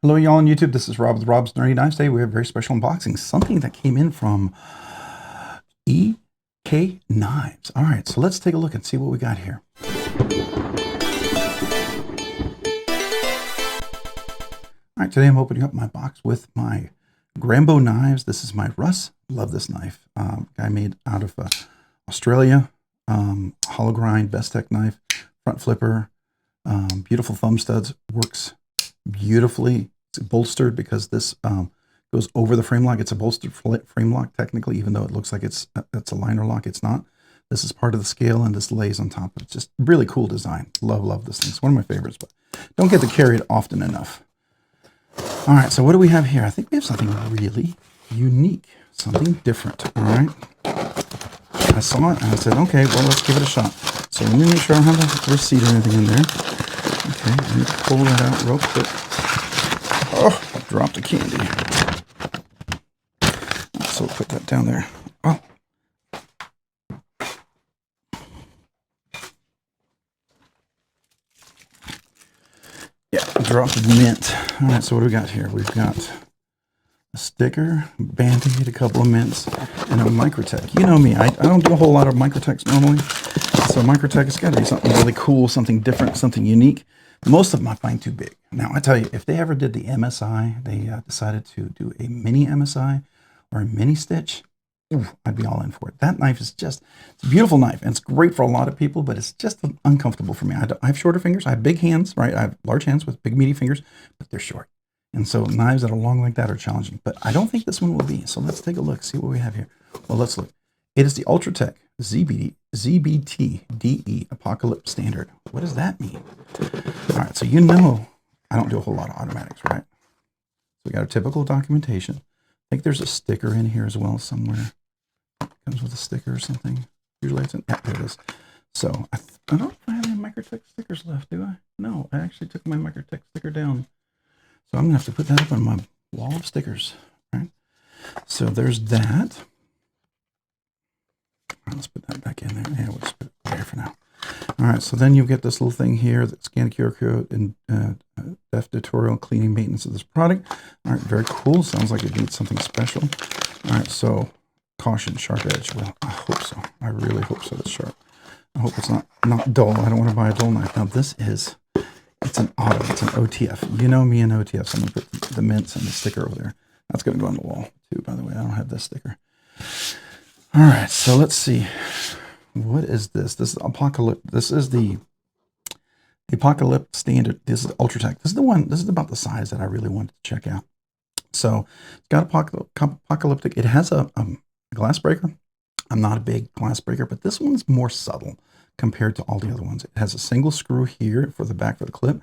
Hello, y'all on YouTube. This is Rob with Rob's Nerdy Knives. Today we have a very special unboxing. Something that came in from EK Knives. All right, so let's take a look and see what we got here. All right, today I'm opening up my box with my Grambo knives. This is my Russ. Love this knife. Guy made out of Australia. Hollow grind, Bestech knife, front flipper, beautiful thumb studs. Works beautifully. It's bolstered because this goes over the frame lock. It's a bolstered frame lock technically, even though it looks like it's a liner lock. It's not. This is part of the scale, and this lays on top of it. Just really cool design. Love this thing. It's one of my favorites, but don't get to carry it often enough. All right, so what do we have here? I think we have something really unique, something different. All right. I saw it and I said, okay, well, let's give it a shot. So let me make sure I don't have a receipt or anything in there. Okay, let me pull that out real quick. Oh, I dropped the candy. So put that down there. Oh. Yeah, dropped mint. All right, so what do we got here? We've got a sticker, Band-Aid, a couple of mints, and a Microtech. You know me, I don't do a whole lot of Microtechs normally. So Microtech has got to be something really cool, something different, something unique. Most of them I find too big. Now, I tell you, if they ever did the MSI, they decided to do a mini MSI or a mini stitch, I'd be all in for it. That knife is just, it's a beautiful knife, and it's great for a lot of people, but it's just uncomfortable for me. I have shorter fingers. I have big hands, right? I have large hands with big, meaty fingers, but they're short. And so knives that are long like that are challenging. But I don't think this one will be. So let's take a look, see what we have here. Well, let's look. It is the Ultratech ZBT DE Apocalyptic Standard. What does that mean? All right, so you know I don't do a whole lot of automatics, right? So we got our typical documentation. I think there's a sticker in here as well somewhere. It comes with a sticker or something. Usually it's in, yeah, there it is. So I don't know if I have any Microtech stickers left, do I? No, I actually took my Microtech sticker down. So I'm going to have to put that up on my wall of stickers, right? So there's that. All right, let's put that back in there. Yeah, we'll just put it there for now. All right, so then you get this little thing here that scan QR code and def tutorial cleaning maintenance of this product. All right, very cool. Sounds like it needs something special. All right, so caution, sharp edge. Well, I hope so. I really hope so. It's sharp. I hope it's not dull. I don't want to buy a dull knife. Now this is, it's an auto. It's an OTF. You know me and OTF. So I'm going to put the mints and the sticker over there. That's going to go on the wall too, by the way. I don't have this sticker. All right, so let's see. What is this? This is Apocalyptic. This is the Apocalyptic Standard. This is Ultratech. This is the one. This is about the size that I really wanted to check out. So it's got Apocalyptic. It has a glass breaker. I'm not a big glass breaker, but this one's more subtle compared to all the other ones. It has a single screw here for the back of the clip,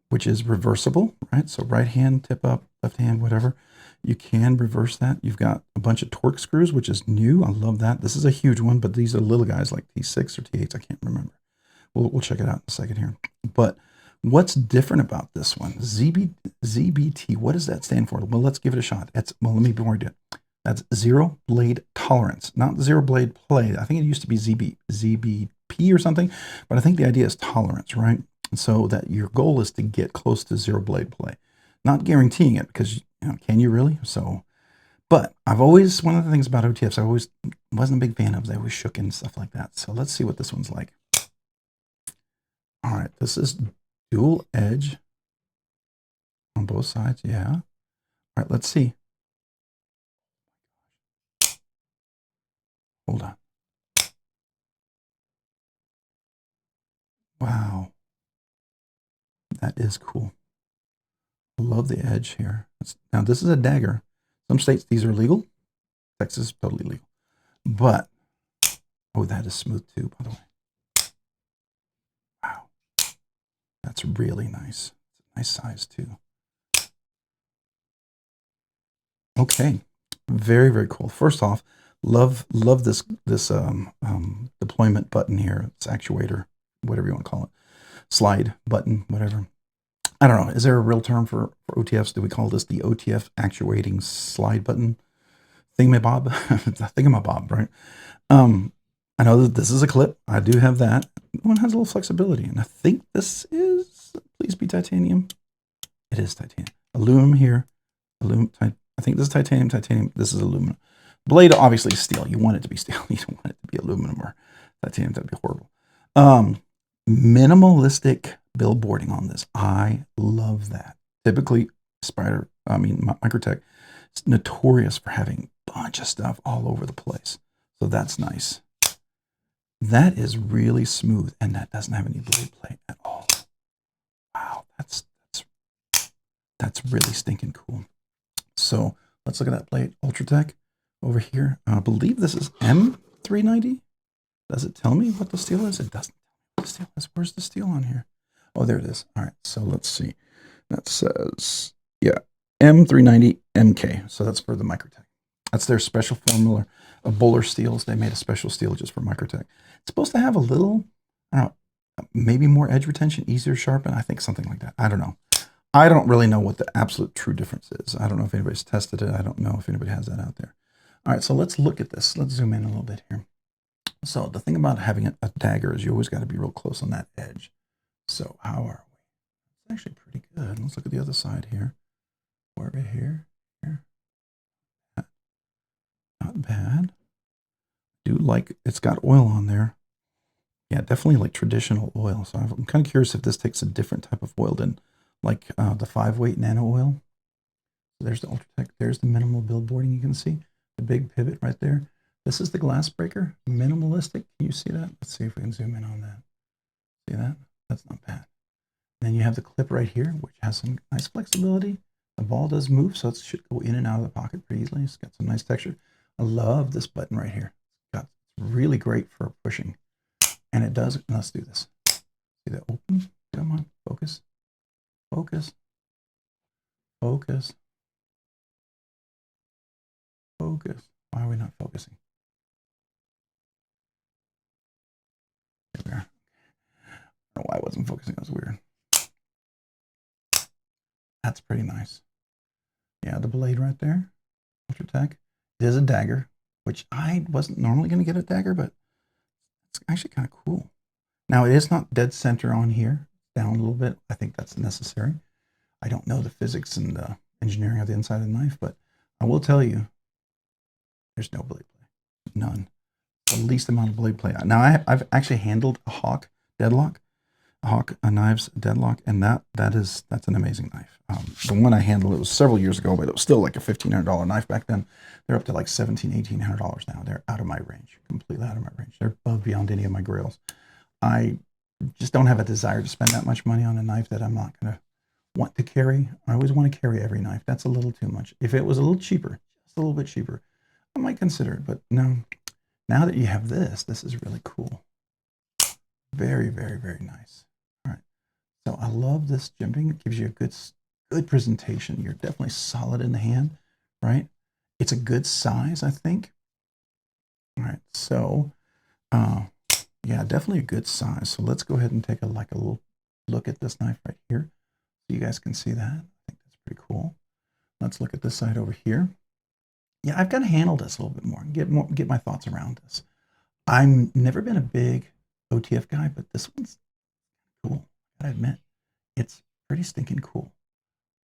which is reversible, right? So right hand tip up, left hand, whatever. You can reverse that. You've got a bunch of torque screws, which is new. I love that. This is a huge one, but these are little guys like T6 or T8s. I can't remember. We'll check it out in a second here. But what's different about this one? ZBT, what does that stand for? Well, let's give it a shot. Well, let me before we do it. That's zero blade tolerance, not zero blade play. I think it used to be ZBP or something, but I think the idea is tolerance, right? And so that your goal is to get close to zero blade play. Not guaranteeing it because, you know, can you really? So, but I've always, one of the things about OTFs, I always wasn't a big fan of. They always shook and stuff like that. So let's see what this one's like. All right, this is dual edge on both sides. Yeah. All right, let's see. Hold on. Wow. That is cool. I love the edge here. Now, this is a dagger. Some states, these are legal. Texas is totally legal. But, oh, that is smooth too, by the way. Wow. That's really nice. Nice size too. Okay. Very, very cool. First off, love this deployment button here. It's actuator, whatever you want to call it. Slide button, whatever. I don't know. Is there a real term for OTFs? Do we call this the OTF actuating slide button? Thingamabob? Thingamabob, right? I know that this is a clip. I do have that. One has a little flexibility. And I think this is, please be titanium. It is titanium. Aluminum here. I think this is titanium, this is aluminum. Blade obviously is steel. You want it to be steel. You don't want it to be aluminum or titanium. That'd be horrible. Minimalistic billboarding on this. I love that. Typically, Microtech is notorious for having a bunch of stuff all over the place. So that's nice. That is really smooth, and that doesn't have any blade play at all. Wow, that's really stinking cool. So let's look at that blade, Ultratech over here. I believe this is M390. Does it tell me what the steel is? It doesn't tell me what the steel is. Where's the steel on here? Oh, there it is. All right, so let's see. That says, yeah, M390MK. So that's for the Microtech. That's their special formula of Bowler steels. They made a special steel just for Microtech. It's supposed to have a little, I don't know, maybe more edge retention, easier to sharpen. I think something like that. I don't know. I don't really know what the absolute true difference is. I don't know if anybody's tested it. I don't know if anybody has that out there. All right, so let's look at this. Let's zoom in a little bit here. So the thing about having a dagger is you always got to be real close on that edge. So how are we? It's actually pretty good. Let's look at the other side here. Where are we here? Not bad. Do like it's got oil on there. Yeah, definitely like traditional oil. So I'm kind of curious if this takes a different type of oil than like the 5-weight nano oil. So there's the Ultratech. There's the minimal billboarding. You can see the big pivot right there. This is the glass breaker, minimalistic. Can you see that? Let's see if we can zoom in on that. See that? That's not bad. Then you have the clip right here, which has some nice flexibility. The ball does move, so it should go in and out of the pocket pretty easily. It's got some nice texture. I love this button right here. It's really great for pushing. And it does, let's do this. See that open? Come on, focus. Focus. Focus. Focus. Why are we not focusing? There we are. I don't know why I wasn't focusing. That was weird. That's pretty nice. Yeah, the blade right there. Ultratech. It is a dagger, which I wasn't normally going to get a dagger, but it's actually kind of cool. Now, it is not dead center on here. Down a little bit. I think that's necessary. I don't know the physics and the engineering of the inside of the knife, but I will tell you, there's no blade play. None. The least amount of blade play. Now, I've actually handled a Hawk deadlock, a Knives deadlock, and that's an amazing knife. The one I handled, it was several years ago, but it was still like a $1,500 knife back then. They're up to like $1,700, $1,800 now. They're out of my range, completely out of my range. They're above beyond any of my grails. I just don't have a desire to spend that much money on a knife that I'm not going to want to carry. I always want to carry every knife. That's a little too much. If it was a little cheaper, just a little bit cheaper, I might consider it. But no, now that you have this is really cool. Very, very, very nice. All right. So I love this jimping. It gives you a good presentation. You're definitely solid in the hand, right? It's a good size, I think. All right. So, yeah, definitely a good size. So let's go ahead and take a little look at this knife right here. So you guys can see that. I think that's pretty cool. Let's look at this side over here. Yeah, I've got to handle this a little bit more, get my thoughts around this. I've never been a big OTF guy, but this one's cool. I admit, it's pretty stinking cool.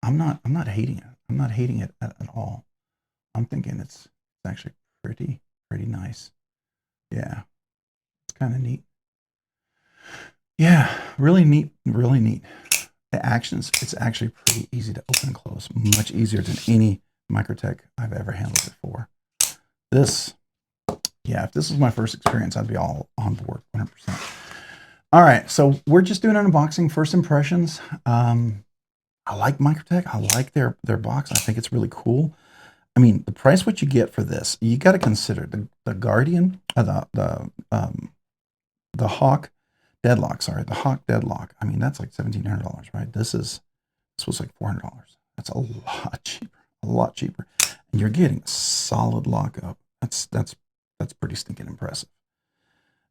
I'm not hating it. I'm not hating it at all. I'm thinking it's actually pretty nice. Yeah, it's kind of neat. Yeah, really neat, really neat. The actions, it's actually pretty easy to open and close, much easier than any Microtech I've ever handled before. This, yeah, if this was my first experience, I'd be all on board 100%. All right, so we're just doing an unboxing, first impressions. I like Microtech. I like their box. I think it's really cool. I mean, the price what you get for this, you got to consider the Guardian, the Hawk deadlock. Sorry, the Hawk deadlock. I mean, that's like $1,700, right? This was like $400. That's a lot cheaper, and you're getting a solid lockup. That's pretty stinking impressive.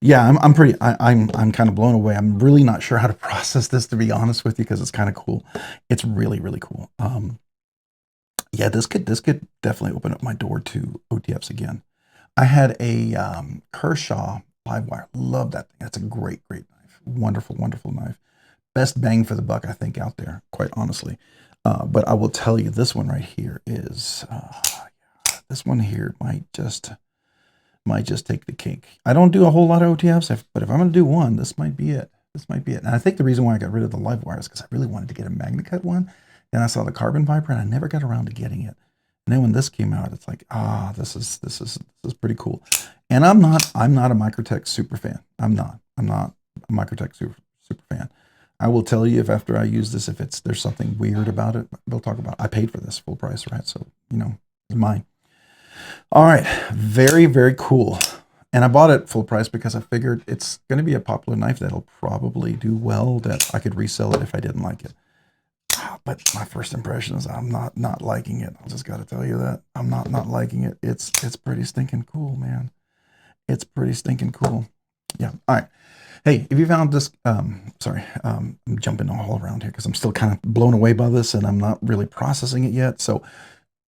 Yeah, I'm kind of blown away. I'm really not sure how to process this, to be honest with you, because it's kind of cool. It's really cool. Yeah, this could definitely open up my door to OTFs again. I had a Kershaw live wire. Love that thing. That's a great knife. Wonderful knife. Best bang for the buck, I think, out there, quite honestly. But I will tell you, this one right here is, this one here might just take the cake. I don't do a whole lot of OTFs, but if I'm going to do one, this might be it. This might be it. And I think the reason why I got rid of the live wire is because I really wanted to get a MagnaCut one. And I saw the carbon fiber, and I never got around to getting it. And then when this came out, it's like, this is pretty cool. And I'm not a Microtech super fan. I'm not a Microtech super fan. I will tell you if after I use this, if there's something weird about it, we'll talk about it. I paid for this full price, right? So, you know, it's mine. All right, very, very cool. And I bought it full price because I figured it's going to be a popular knife that'll probably do well, that I could resell it if I didn't like it. But my first impression is I'm not liking it. I just got to tell you that. I'm not liking it. It's pretty stinking cool, man. It's pretty stinking cool. Yeah. All right. Hey, if you found this, sorry, I'm jumping all around here because I'm still kind of blown away by this and I'm not really processing it yet. So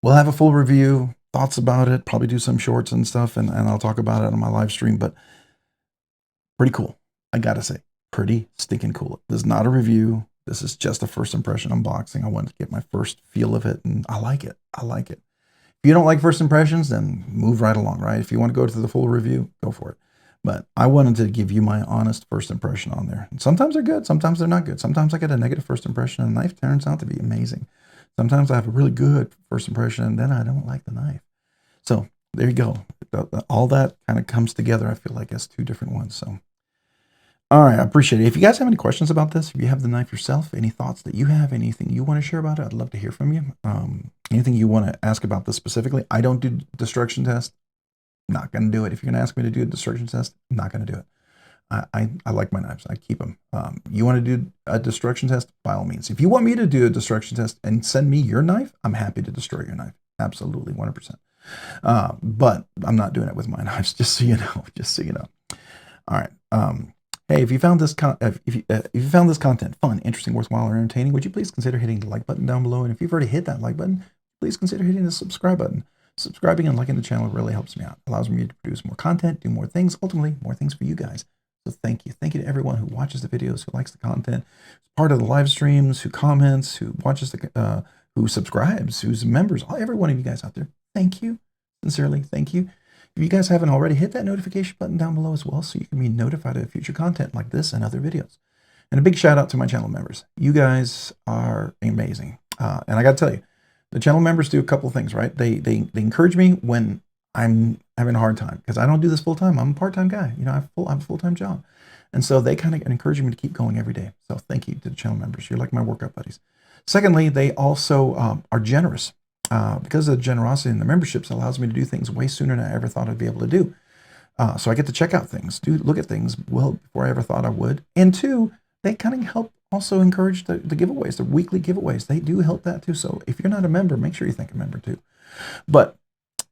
we'll have a full review, thoughts about it, probably do some shorts and stuff, and I'll talk about it on my live stream, but pretty cool. I got to say, pretty stinking cool. This is not a review. This is just a first impression unboxing. I wanted to get my first feel of it, and I like it. I like it. If you don't like first impressions, then move right along, right? If you want to go to the full review, go for it. But I wanted to give you my honest first impression on there. And sometimes they're good. Sometimes they're not good. Sometimes I get a negative first impression, and the knife turns out to be amazing. Sometimes I have a really good first impression, and then I don't like the knife. So there you go. All that kind of comes together, I feel like, as two different ones. So, all right, I appreciate it. If you guys have any questions about this, if you have the knife yourself, any thoughts that you have, anything you want to share about it, I'd love to hear from you. Anything you want to ask about this specifically. I don't do destruction tests. Not going to do it. If you're going to ask me to do a destruction test, I'm not going to do it. I like my knives. I keep them. You want to do a destruction test? By all means. If you want me to do a destruction test and send me your knife, I'm happy to destroy your knife. Absolutely, 100%. But I'm not doing it with my knives, just so you know. Just so you know. All right. Hey, if you found this content fun, interesting, worthwhile, or entertaining, would you please consider hitting the like button down below? And if you've already hit that like button, please consider hitting the subscribe button. Subscribing and liking the channel really helps me out. Allows me to produce more content, do more things, ultimately more things for you guys. So thank you. Thank you to everyone who watches the videos, who likes the content, who's part of the live streams, who comments, who watches the, who subscribes, who's members, every one of you guys out there. Thank you. Sincerely, thank you. If you guys haven't already, hit that notification button down below as well so you can be notified of future content like this and other videos. And a big shout out to my channel members. You guys are amazing. And I got to tell you, the channel members do a couple of things, right? They encourage me when I'm having a hard time because I don't do this full time. I'm a part-time guy. You know, I have a full-time job. And so they kind of encourage me to keep going every day. So thank you to the channel members. You're like my workout buddies. Secondly, they also are generous. Because of the generosity in the memberships, allows me to do things way sooner than I ever thought I'd be able to do. So I get to check out things, look at things well before I ever thought I would. And two, they kind of help also encourage the giveaways, the weekly giveaways. They do help that too. So if you're not a member, make sure you thank a member too. But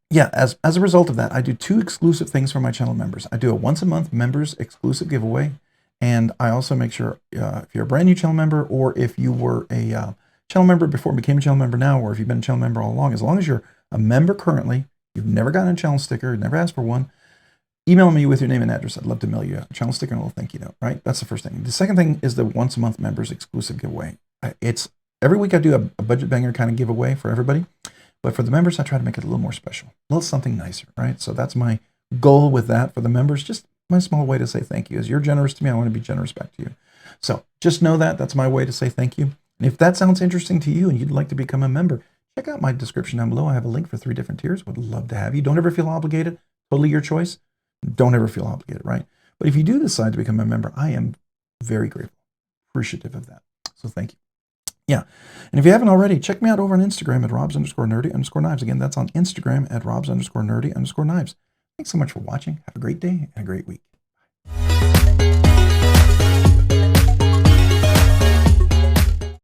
yeah, as a result of that, I do two exclusive things for my channel members. I do a once a month members exclusive giveaway. And I also make sure if you're a brand new channel member, or if you were a channel member before and became a channel member now, or if you've been a channel member all along, as long as you're a member currently, you've never gotten a channel sticker, never asked for one, email me with your name and address. I'd love to mail you a channel sticker and a little thank you note, right? That's the first thing. The second thing is the once a month members exclusive giveaway. It's every week I do a budget banger kind of giveaway for everybody, but for the members, I try to make it a little more special, a little something nicer, right? So that's my goal with that for the members. Just my small way to say thank you. As you're generous to me, I want to be generous back to you. So just know that that's my way to say thank you. And if that sounds interesting to you and you'd like to become a member, check out my description down below. I have a link for 3 different tiers. Would love to have you. Don't ever feel obligated. Totally your choice. Don't ever feel obligated, right? But if you do decide to become a member, I am very grateful, appreciative of that. So thank you. Yeah. And if you haven't already, check me out over on Instagram at Robs_nerdy_knives. Again, that's on Instagram at Robs_nerdy_knives. Thanks so much for watching. Have a great day and a great week.